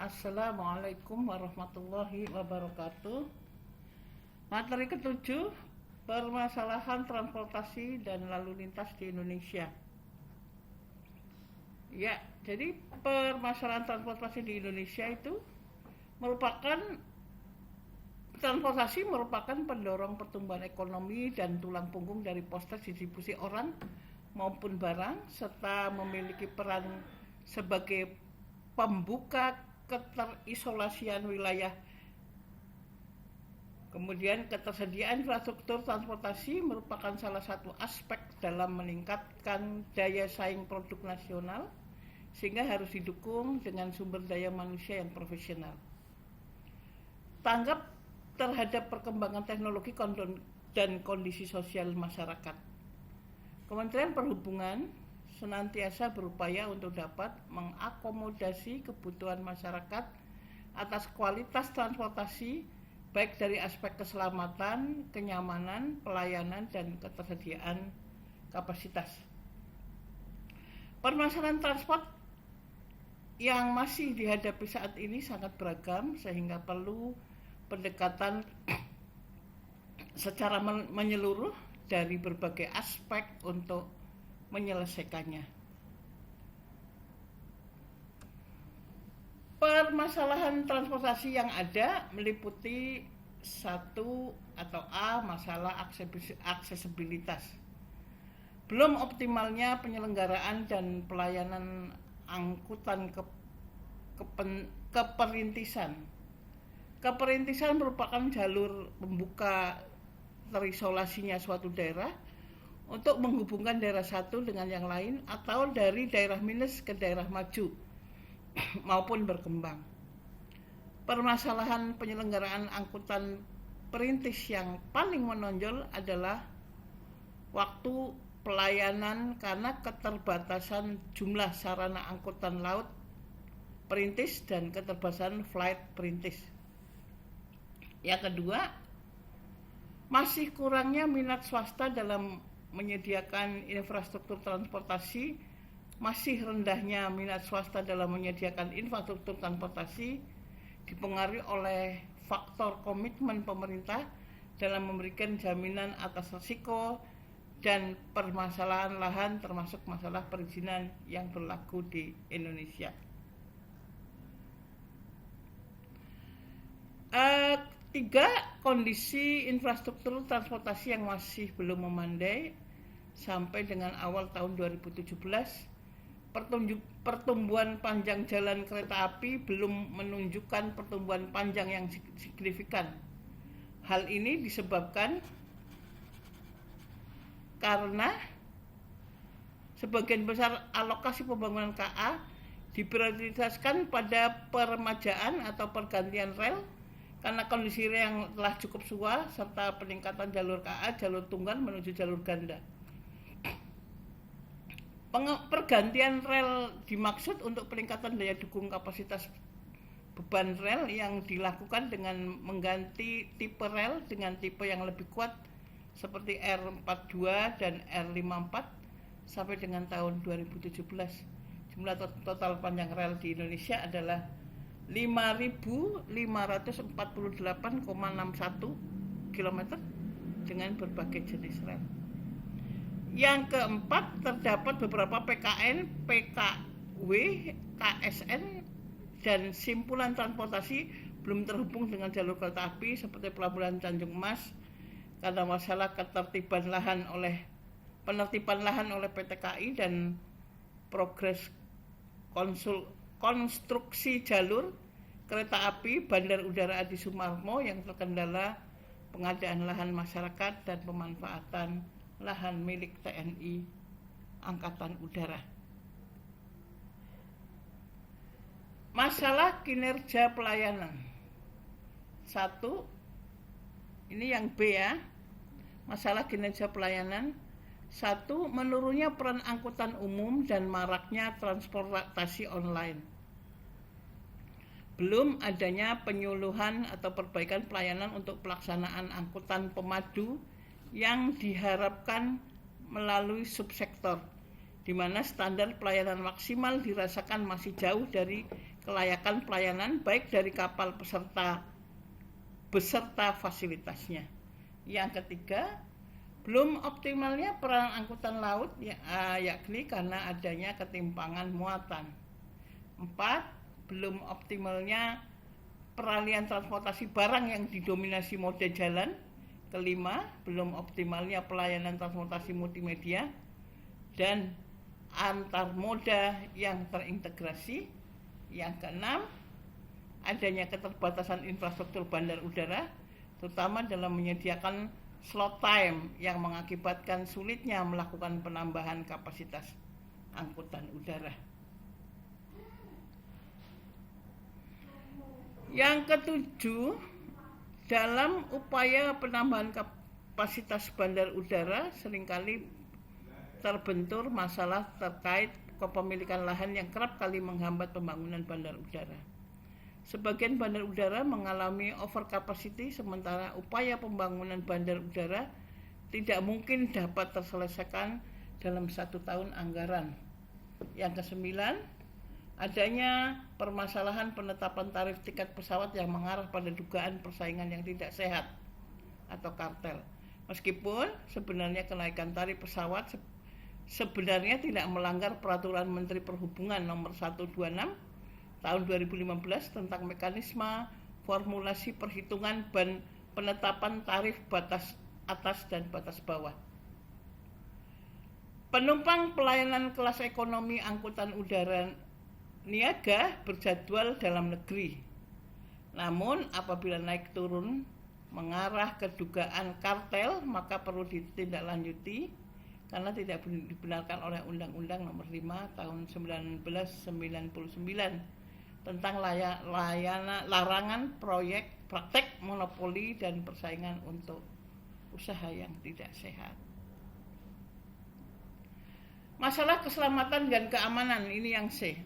Assalamualaikum warahmatullahi wabarakatuh. Materi ketujuh, permasalahan transportasi dan lalu lintas di Indonesia. Ya, jadi permasalahan transportasi di Indonesia itu transportasi merupakan pendorong pertumbuhan ekonomi dan tulang punggung dari proses distribusi orang maupun barang, serta memiliki peran sebagai pembuka keterisolasian wilayah. Kemudian ketersediaan infrastruktur transportasi merupakan salah satu aspek dalam meningkatkan daya saing produk nasional, sehingga harus didukung dengan sumber daya manusia yang profesional. Tanggap terhadap perkembangan teknologi dan kondisi sosial masyarakat. Kementerian Perhubungan senantiasa berupaya untuk dapat mengakomodasi kebutuhan masyarakat atas kualitas transportasi, baik dari aspek keselamatan, kenyamanan, pelayanan, dan ketersediaan kapasitas. Permasalahan transport yang masih dihadapi saat ini sangat beragam, sehingga perlu pendekatan secara menyeluruh dari berbagai aspek untuk menyelesaikannya. Permasalahan transportasi yang ada meliputi masalah aksesibilitas. Belum optimalnya penyelenggaraan dan pelayanan angkutan keperintisan. Keperintisan merupakan jalur pembuka terisolasinya suatu daerah untuk menghubungkan daerah satu dengan yang lain atau dari daerah minus ke daerah maju maupun berkembang. Permasalahan penyelenggaraan angkutan perintis yang paling menonjol adalah waktu pelayanan karena keterbatasan jumlah sarana angkutan laut perintis dan keterbatasan flight perintis. Yang kedua, masih kurangnya minat swasta dalam menyediakan infrastruktur transportasi. Masih rendahnya minat swasta dalam menyediakan infrastruktur transportasi dipengaruhi oleh faktor komitmen pemerintah dalam memberikan jaminan atas risiko dan permasalahan lahan, termasuk masalah perizinan yang berlaku di Indonesia. Tiga, kondisi infrastruktur transportasi yang masih belum memandai. Sampai dengan awal tahun 2017, pertumbuhan panjang jalan kereta api belum menunjukkan pertumbuhan panjang yang signifikan. Hal ini disebabkan karena sebagian besar alokasi pembangunan KA diprioritaskan pada peremajaan atau pergantian rel karena kondisi rel yang telah cukup tua serta peningkatan jalur KA, jalur tunggal menuju jalur ganda. Pergantian rel dimaksud untuk peningkatan daya dukung kapasitas beban rel yang dilakukan dengan mengganti tipe rel dengan tipe yang lebih kuat seperti R42 dan R54 sampai dengan tahun 2017. Jumlah total panjang rel di Indonesia adalah 5.548,61 km dengan berbagai jenis rel. Yang keempat, terdapat beberapa PKN, PKW, KSN, dan simpulan transportasi belum terhubung dengan jalur kereta api seperti Pelabuhan Tanjung Mas karena masalah penertiban lahan oleh PT KAI dan progres konstruksi jalur kereta api Bandar Udara Adi Sumarmo yang terkendala pengadaan lahan masyarakat dan pemanfaatan lahan milik TNI Angkatan Udara. Masalah kinerja pelayanan. 1, ini yang B ya. Masalah kinerja pelayanan. 1, menurunnya peran angkutan umum dan maraknya transportasi online. Belum adanya penyuluhan atau perbaikan pelayanan untuk pelaksanaan angkutan pemadu yang diharapkan melalui subsektor, di mana standar pelayanan maksimal dirasakan masih jauh dari kelayakan pelayanan baik dari kapal beserta fasilitasnya. Yang ketiga, belum optimalnya peran angkutan laut yakni karena adanya ketimpangan muatan. 4. Belum optimalnya peralihan transportasi barang yang didominasi mode jalan. Kelima, belum optimalnya pelayanan transportasi multimedia dan antar moda yang terintegrasi. Yang keenam, adanya keterbatasan infrastruktur bandar udara, terutama dalam menyediakan slot time yang mengakibatkan sulitnya melakukan penambahan kapasitas angkutan udara. Yang ketujuh, dalam upaya penambahan kapasitas bandar udara seringkali terbentur masalah terkait kepemilikan lahan yang kerap kali menghambat pembangunan bandar udara. Sebagian bandar udara mengalami overcapacity, sementara upaya pembangunan bandar udara tidak mungkin dapat terselesaikan dalam 1 tahun anggaran. Yang kesembilan, adanya permasalahan penetapan tarif tiket pesawat yang mengarah pada dugaan persaingan yang tidak sehat atau kartel. Meskipun sebenarnya kenaikan tarif pesawat sebenarnya tidak melanggar peraturan Menteri Perhubungan nomor 126 tahun 2015 tentang mekanisme formulasi perhitungan dan penetapan tarif batas atas dan batas bawah. Penumpang pelayanan kelas ekonomi angkutan udara niaga berjadwal dalam negeri. Namun apabila naik turun mengarah ke dugaan kartel, maka perlu ditindaklanjuti karena tidak dibenarkan oleh Undang-Undang Nomor 5 Tahun 1999 tentang larangan proyek praktek monopoli dan persaingan untuk usaha yang tidak sehat. Masalah keselamatan dan keamanan, ini yang C.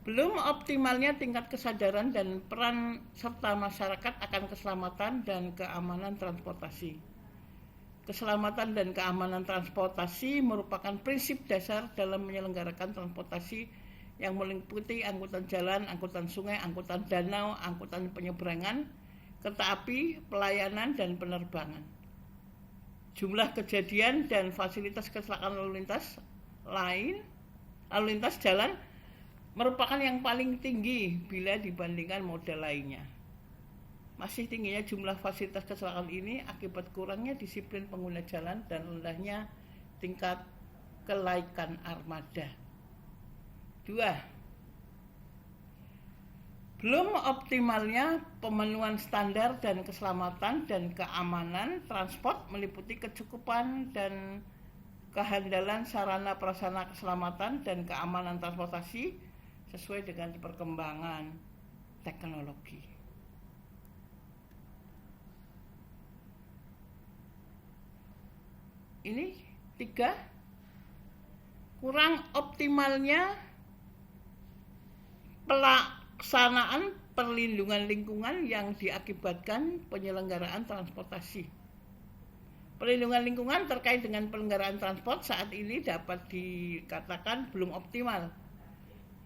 Belum optimalnya tingkat kesadaran dan peran serta masyarakat akan keselamatan dan keamanan transportasi. Keselamatan dan keamanan transportasi merupakan prinsip dasar dalam menyelenggarakan transportasi yang meliputi angkutan jalan, angkutan sungai, angkutan danau, angkutan penyeberangan, kereta api, pelayanan, dan penerbangan. Jumlah kejadian dan fasilitas kecelakaan lalu lintas jalan merupakan yang paling tinggi bila dibandingkan moda lainnya. Masih tingginya jumlah fasilitas kecelakaan ini akibat kurangnya disiplin pengguna jalan dan rendahnya tingkat kelaikan armada. 2. Belum optimalnya pemenuhan standar dan keselamatan dan keamanan transport meliputi kecukupan dan kehandalan sarana prasarana keselamatan dan keamanan transportasi sesuai dengan perkembangan teknologi. Ini 3, kurang optimalnya pelaksanaan perlindungan lingkungan yang diakibatkan penyelenggaraan transportasi. Perlindungan lingkungan terkait dengan penyelenggaraan transport saat ini dapat dikatakan belum optimal,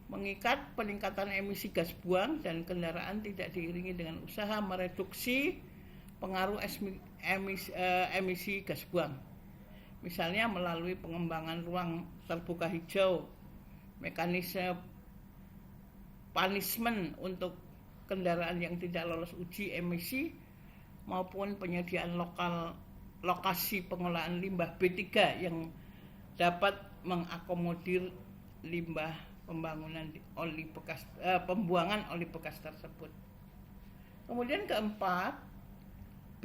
mengikat peningkatan emisi gas buang dan kendaraan tidak diiringi dengan usaha mereduksi pengaruh emisi gas buang. Misalnya melalui pengembangan ruang terbuka hijau, mekanisme punishment untuk kendaraan yang tidak lolos uji emisi, maupun penyediaan lokasi pengolahan limbah B3 yang dapat mengakomodir limbah pembuangan oli bekas tersebut. Kemudian keempat,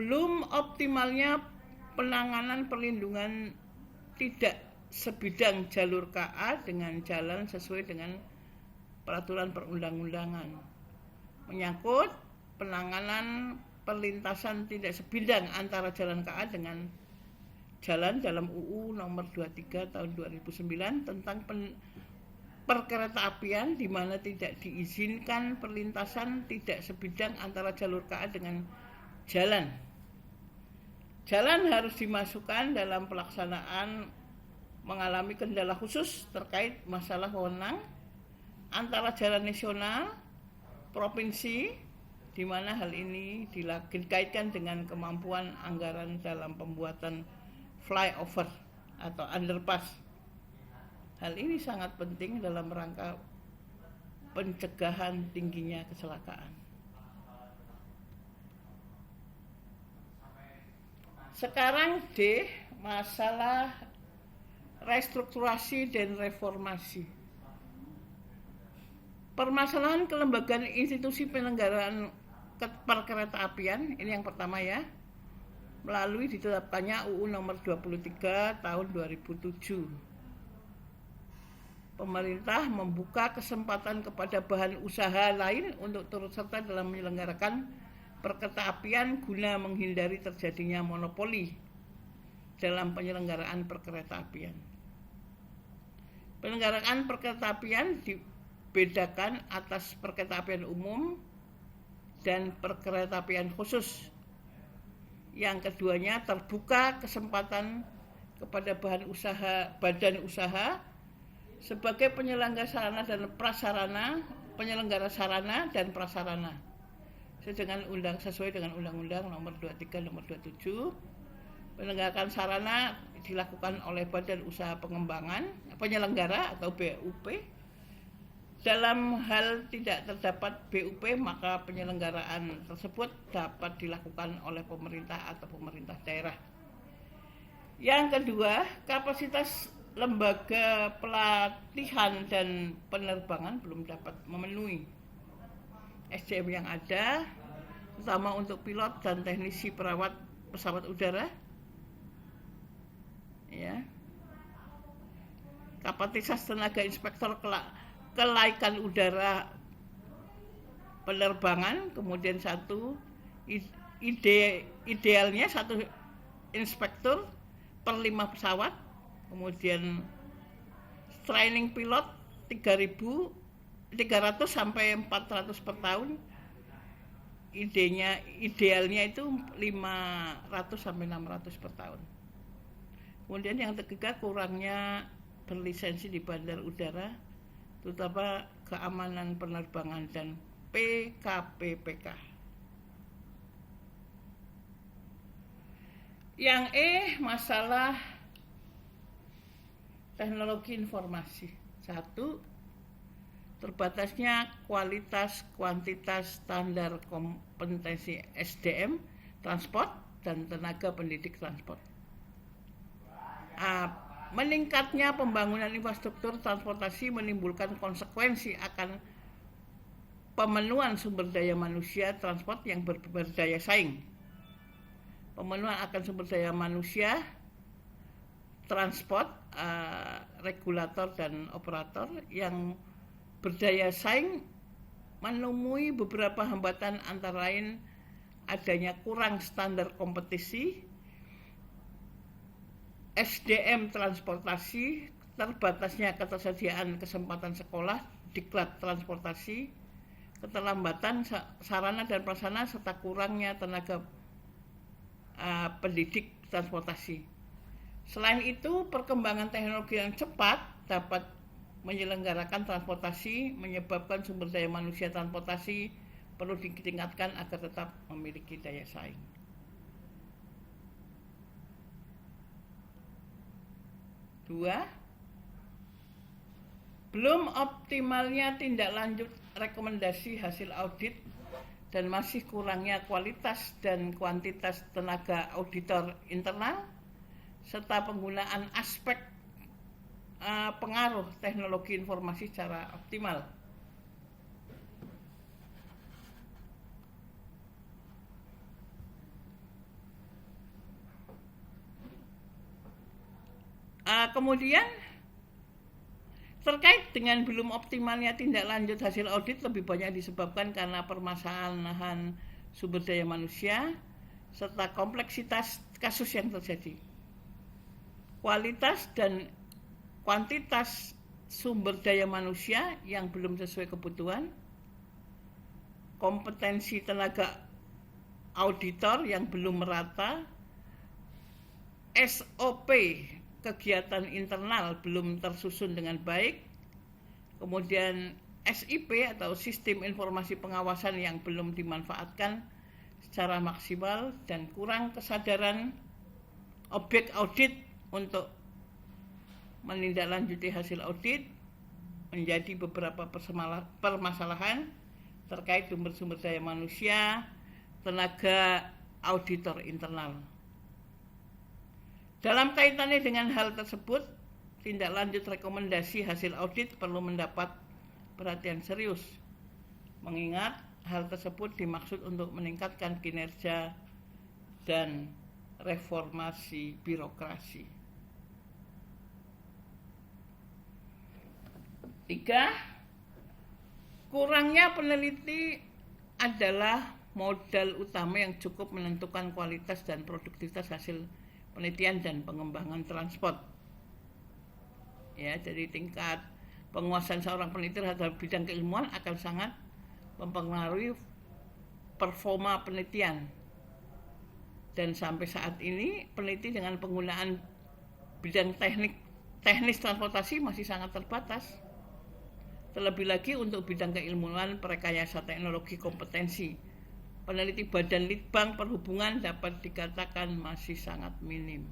belum optimalnya penanganan perlindungan tidak sebidang jalur KA dengan jalan sesuai dengan peraturan perundang-undangan. Menyangkut penanganan perlintasan tidak sebidang antara jalan KA dengan jalan dalam UU nomor 23 tahun 2009 tentang perkeretaapian, di mana tidak diizinkan perlintasan tidak sebidang antara jalur KA dengan jalan. Jalan harus dimasukkan dalam pelaksanaan mengalami kendala khusus terkait masalah wewenang antara jalan nasional, provinsi, di mana hal ini dikaitkan dengan kemampuan anggaran dalam pembuatan flyover atau underpass. Hal ini sangat penting dalam rangka pencegahan tingginya kecelakaan. Sekarang D, masalah restrukturasi dan reformasi. Permasalahan kelembagaan institusi penyelenggaraan perkeretaapian, ini yang pertama ya, melalui ditetapkannya UU nomor 23 tahun 2007. Pemerintah membuka kesempatan kepada bahan usaha lain untuk turut serta dalam menyelenggarakan perkeretaapian guna menghindari terjadinya monopoli dalam penyelenggaraan perkeretaapian. Penyelenggaraan perkeretaapian dibedakan atas perkeretaapian umum dan perkeretaapian khusus. Yang keduanya terbuka kesempatan kepada badan usaha sebagai penyelenggara sarana dan prasarana, penyelenggara sarana dan prasarana sesuai dengan Undang-Undang nomor 23 nomor 27. Penyelenggaraan sarana dilakukan oleh Badan Usaha Pengembangan Penyelenggara atau BUP. Dalam hal tidak terdapat BUP, maka penyelenggaraan tersebut dapat dilakukan oleh pemerintah atau pemerintah daerah. Yang kedua, kapasitas lembaga pelatihan dan penerbangan belum dapat memenuhi SDM yang ada, terutama untuk pilot dan teknisi perawat pesawat udara. Ya. Kapasitas tenaga inspektor kelaikan udara penerbangan, kemudian idealnya satu inspektur per 5 pesawat, kemudian training pilot 3.300 sampai 400 per tahun. Idealnya itu 500 sampai 600 per tahun. Kemudian yang ketiga, kurangnya berlisensi di bandar udara, terutama keamanan penerbangan dan PKPPK. Yang masalah teknologi informasi. 1. Terbatasnya kualitas, kuantitas, standar kompetensi SDM, transport, dan tenaga pendidik transport. Meningkatnya pembangunan infrastruktur transportasi menimbulkan konsekuensi akan pemenuhan sumber daya manusia transport yang berdaya saing. Pemenuhan akan sumber daya manusia transport, regulator dan operator yang berdaya saing menemui beberapa hambatan, antara lain adanya kurang standar kompetisi, SDM transportasi, terbatasnya ketersediaan kesempatan sekolah, diklat transportasi, keterlambatan sarana dan prasarana, serta kurangnya tenaga pendidik transportasi. Selain itu, perkembangan teknologi yang cepat dapat menyelenggarakan transportasi, menyebabkan sumber daya manusia transportasi perlu ditingkatkan agar tetap memiliki daya saing. 2. Belum optimalnya tindak lanjut rekomendasi hasil audit dan masih kurangnya kualitas dan kuantitas tenaga auditor internal, serta penggunaan aspek pengaruh teknologi informasi secara optimal. Kemudian terkait dengan belum optimalnya tindak lanjut hasil audit lebih banyak disebabkan karena permasalahan sumber daya manusia serta kompleksitas kasus yang terjadi. Kualitas dan kuantitas sumber daya manusia yang belum sesuai kebutuhan, kompetensi tenaga auditor yang belum merata, SOP kegiatan internal belum tersusun dengan baik, kemudian SIP atau Sistem Informasi Pengawasan yang belum dimanfaatkan secara maksimal dan kurang kesadaran objek audit untuk menindaklanjuti hasil audit menjadi beberapa permasalahan terkait sumber daya manusia, tenaga auditor internal. Dalam kaitannya dengan hal tersebut, tindak lanjut rekomendasi hasil audit perlu mendapat perhatian serius, mengingat hal tersebut dimaksud untuk meningkatkan kinerja dan reformasi birokrasi. 3. Kurangnya peneliti adalah modal utama yang cukup menentukan kualitas dan produktivitas hasil penelitian dan pengembangan transport. Ya, jadi tingkat penguasaan seorang peneliti terhadap bidang keilmuan akan sangat mempengaruhi performa penelitian. Dan sampai saat ini peneliti dengan penggunaan bidang teknis transportasi masih sangat terbatas. Terlebih lagi untuk bidang keilmuan rekayasa teknologi kompetensi, peneliti Badan Litbang Perhubungan dapat dikatakan masih sangat minim.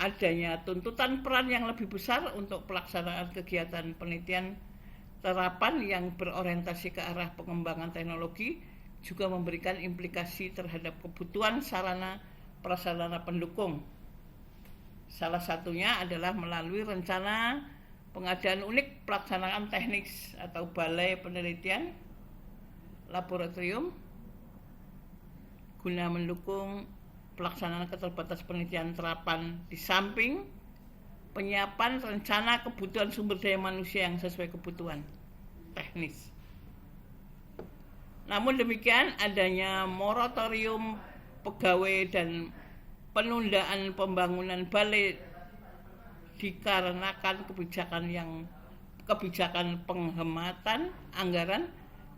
Adanya tuntutan peran yang lebih besar untuk pelaksanaan kegiatan penelitian terapan yang berorientasi ke arah pengembangan teknologi juga memberikan implikasi terhadap kebutuhan sarana prasarana pendukung. Salah satunya adalah melalui rencana pengadaan unit pelaksanaan teknik atau balai penelitian laboratorium guna mendukung pelaksanaan keterbatas penelitian terapan di samping penyiapan rencana kebutuhan sumber daya manusia yang sesuai kebutuhan teknis. Namun demikian, adanya moratorium pegawai dan penundaan pembangunan balai dikarenakan kebijakan penghematan anggaran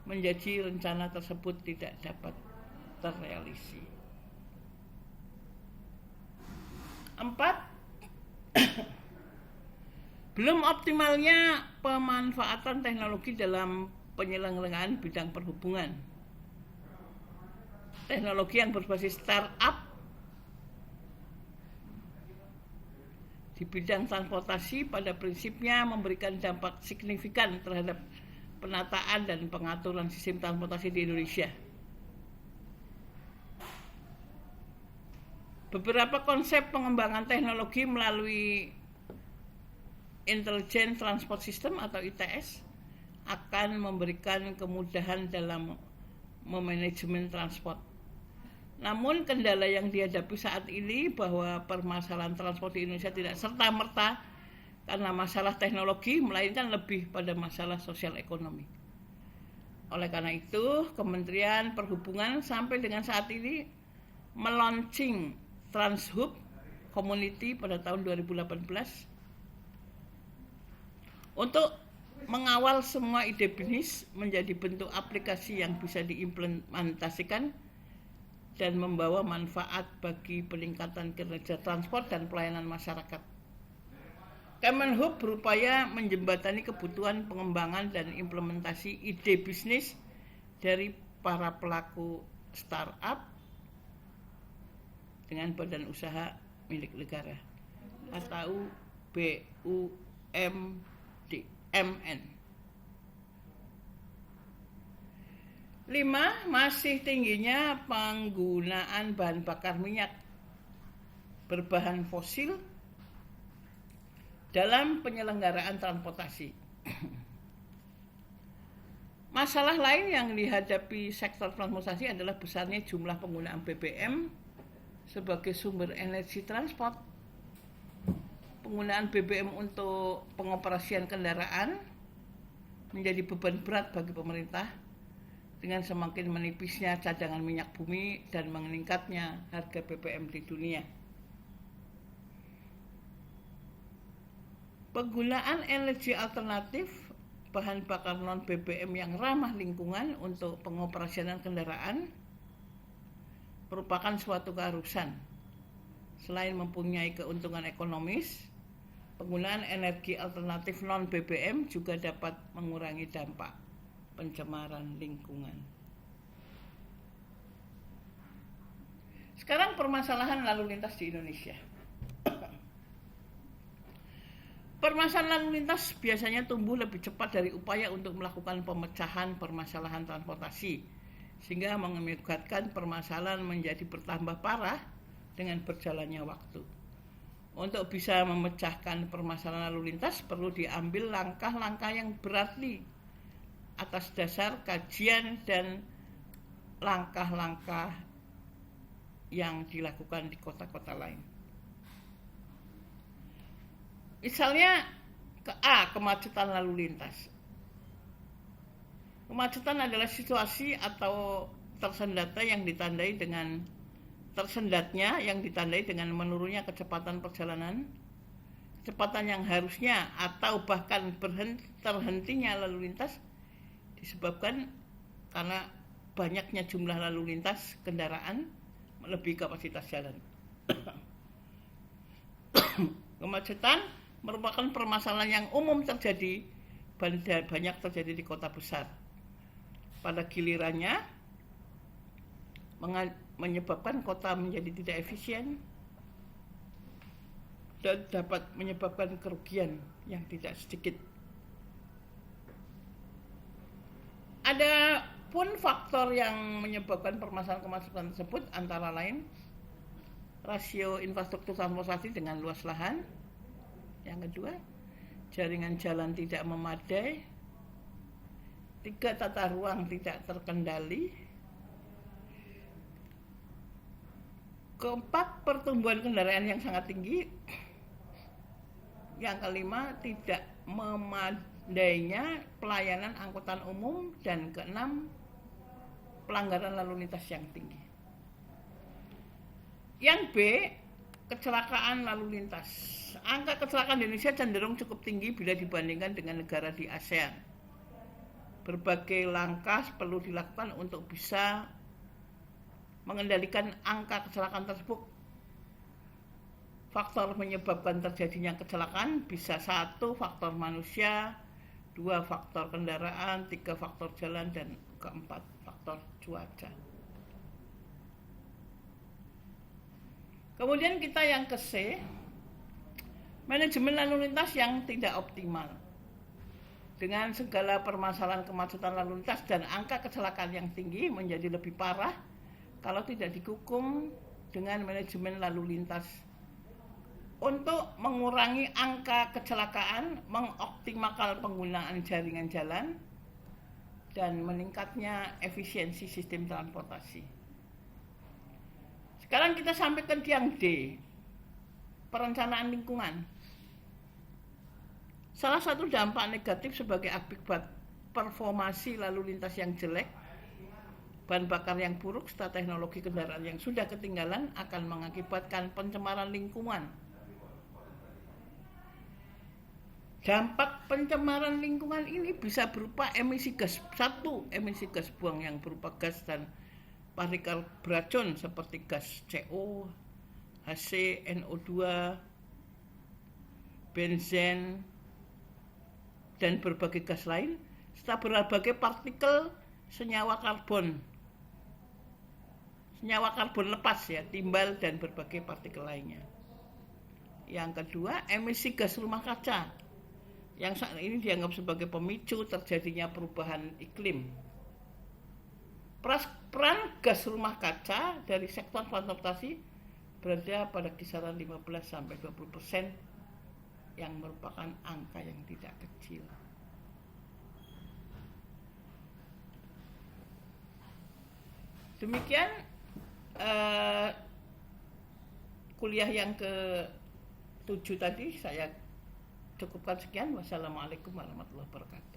menjadi rencana tersebut tidak dapat terrealisasi. 4. Belum optimalnya pemanfaatan teknologi dalam penyelenggaraan bidang perhubungan. Teknologi yang berbasis startup di bidang transportasi pada prinsipnya memberikan dampak signifikan terhadap penataan dan pengaturan sistem transportasi di Indonesia. Beberapa konsep pengembangan teknologi melalui Intelligent Transport System atau ITS akan memberikan kemudahan dalam memanajemen transport. Namun kendala yang dihadapi saat ini bahwa permasalahan transport di Indonesia tidak serta-merta karena masalah teknologi, melainkan lebih pada masalah sosial ekonomi. Oleh karena itu, Kementerian Perhubungan sampai dengan saat ini melaunching TransHub Community pada tahun 2018 untuk mengawal semua ide bisnis menjadi bentuk aplikasi yang bisa diimplementasikan dan membawa manfaat bagi peningkatan kinerja transport dan pelayanan masyarakat. Kemenhub berupaya menjembatani kebutuhan pengembangan dan implementasi ide bisnis dari para pelaku startup dengan badan usaha milik negara atau BUMN. 5. Masih tingginya penggunaan bahan bakar minyak berbahan fosil dalam penyelenggaraan transportasi. Masalah lain yang dihadapi sektor transportasi adalah besarnya jumlah penggunaan BBM sebagai sumber energi transport. Penggunaan BBM untuk pengoperasian kendaraan menjadi beban berat bagi pemerintah dengan semakin menipisnya cadangan minyak bumi dan meningkatnya harga BBM di dunia. Penggunaan energi alternatif bahan bakar non BBM yang ramah lingkungan untuk pengoperasian kendaraan merupakan suatu keharusan. Selain mempunyai keuntungan ekonomis, Penggunaan energi alternatif non BBM juga dapat mengurangi dampak pencemaran lingkungan. Sekarang permasalahan lalu lintas di Indonesia. Permasalahan lalu lintas biasanya tumbuh lebih cepat dari upaya untuk melakukan pemecahan permasalahan transportasi, sehingga mengakibatkan permasalahan menjadi bertambah parah dengan berjalannya waktu. Untuk bisa memecahkan permasalahan lalu lintas perlu diambil langkah-langkah yang berarti atas dasar kajian dan langkah-langkah yang dilakukan di kota-kota lain. Misalnya kemacetan lalu lintas. Kemacetan adalah situasi atau tersendatnya yang ditandai dengan menurunnya kecepatan perjalanan, kecepatan yang harusnya atau bahkan terhentinya lalu lintas disebabkan karena banyaknya jumlah lalu lintas kendaraan melebihi kapasitas jalan. Kemacetan merupakan permasalahan yang umum terjadi, banyak terjadi di kota besar. Pada gilirannya menyebabkan kota menjadi tidak efisien dan dapat menyebabkan kerugian yang tidak sedikit. Ada pun faktor yang menyebabkan permasalahan kemacetan tersebut antara lain rasio infrastruktur transportasi dengan luas lahan. Yang kedua, jaringan jalan tidak memadai. 3, tata ruang tidak terkendali. 4, pertumbuhan kendaraan yang sangat tinggi. Yang kelima, tidak memadainya pelayanan angkutan umum. Dan keenam, pelanggaran lalu lintas yang tinggi. Yang B, kecelakaan lalu lintas. Angka kecelakaan di Indonesia cenderung cukup tinggi bila dibandingkan dengan negara di ASEAN. Berbagai langkah perlu dilakukan untuk bisa mengendalikan angka kecelakaan tersebut. Faktor menyebabkan terjadinya kecelakaan bisa 1, faktor manusia, 2, faktor kendaraan, 3, faktor jalan, dan 4, faktor cuaca. Kemudian kita yang ke C, manajemen lalu lintas yang tidak optimal. Dengan segala permasalahan kemacetan lalu lintas dan angka kecelakaan yang tinggi menjadi lebih parah kalau tidak didukung dengan manajemen lalu lintas. Untuk mengurangi angka kecelakaan, mengoptimalkan penggunaan jaringan jalan, dan meningkatnya efisiensi sistem transportasi. Sekarang kita sampai ke yang D, perencanaan lingkungan. Salah satu dampak negatif sebagai akibat performasi lalu lintas yang jelek, bahan bakar yang buruk, serta teknologi kendaraan yang sudah ketinggalan akan mengakibatkan pencemaran lingkungan. Dampak pencemaran lingkungan ini bisa berupa emisi gas buang yang berupa gas dan partikel beracun seperti gas CO, HC, NO2, benzen, dan berbagai gas lain, serta berbagai partikel senyawa karbon lepas ya, timbal dan berbagai partikel lainnya. Yang kedua, emisi gas rumah kaca yang saat ini dianggap sebagai pemicu terjadinya perubahan iklim. Peran gas rumah kaca dari sektor transportasi berada pada kisaran 15-20%, yang merupakan angka yang tidak kecil. Demikian kuliah yang ke-7 tadi saya cukupkan sekian. Wassalamualaikum warahmatullahi wabarakatuh.